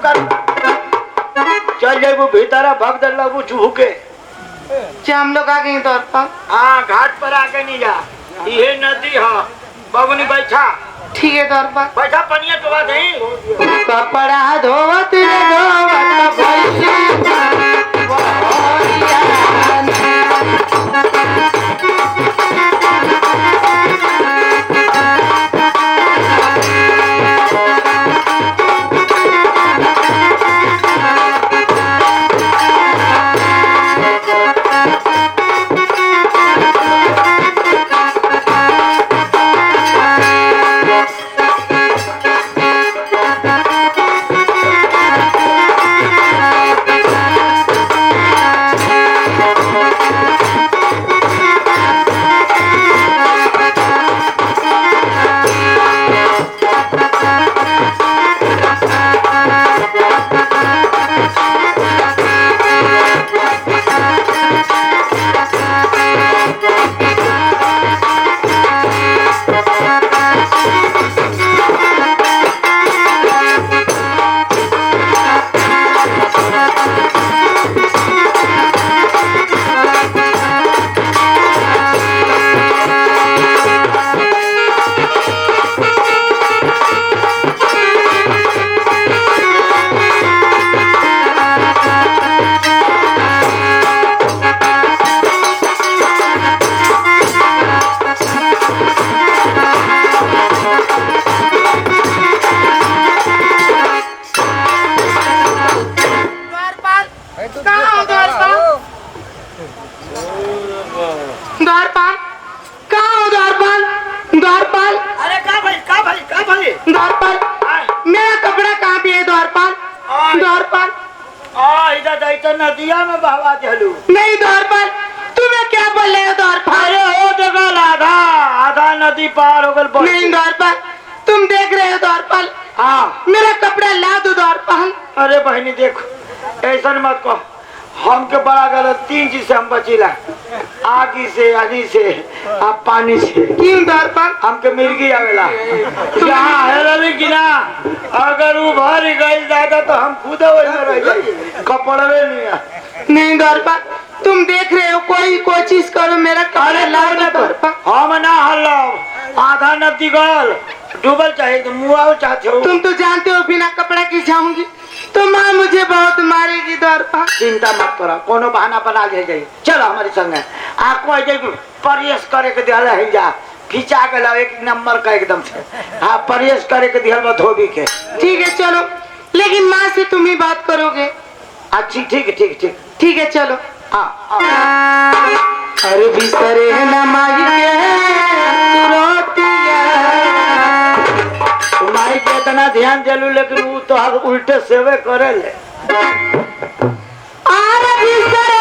कर चल जाए भीतर भग दल लगू चूह के हम लोग आ गए तौर पर। हाँ घाट पर आके नहीं जा ये नदी है बबुनी बैठा ठीक है तौर पर बैठा पनिया तो बात है कपड़ा धोवत रे धोवत द्वारपाल कहाँ हो द्वारपाल? द्वारपाल अरे का भाई द्वारपाल मेरा कपड़ा कहाँ पे है द्वारपाल? द्वारपाल इधर दाइता नदिया में बहवा चलू नहीं द्वारपाल तुम्हें क्या बोल रहे हो द्वारपाल? अरे हो जगह आधा आधा नदी पार हो गल नहीं द्वारपाल तुम देख रहे हो द्वारपाल हाँ मेरा कपड़ा ला दो द्वारपाल। अरे बहनी देखो ऐसा मत कहो हमके बड़ा गलत 3 चीज से हम बचीला आगी से अग्नि से आप पानी से क्यों द्वारपाल? हमके मिर्गी आवेला यहाँ है रवि की ना अगर वो भर गई ज्यादा तो हम खुद वही रह जाए कपड़वे नहीं द्वारपाल तुम देख रहे हो कोई कोशिश करो मेरा कपड़ा ला दो द्वारपाल। हम ना हल्लो आधा नदी गल डूबल चाहे तो मुआव चाहते हो तुम तो जानते हो बिना कपड़ा की जाऊंगी तो माँ मुझे बहुत मारेगी द्वारपाल। चिंता मत करो कोनो बहाना बना ले जाइए चलो हमारे संग आपको प्रयास करे के दिया है जा खिंचा के लाओ 1 नंबर का एकदम से हाँ प्रयास करे के दिया धोबी के ठीक है चलो लेकिन माँ से तुम ही बात करोगे। अच्छी ठीक ठीक है चलो हाँ अरे बिसरे न माई के रोटियां माई के इतना ध्यान दिलू लेकिन वो तो उल्टे सेवे करे ले अरे बिसरे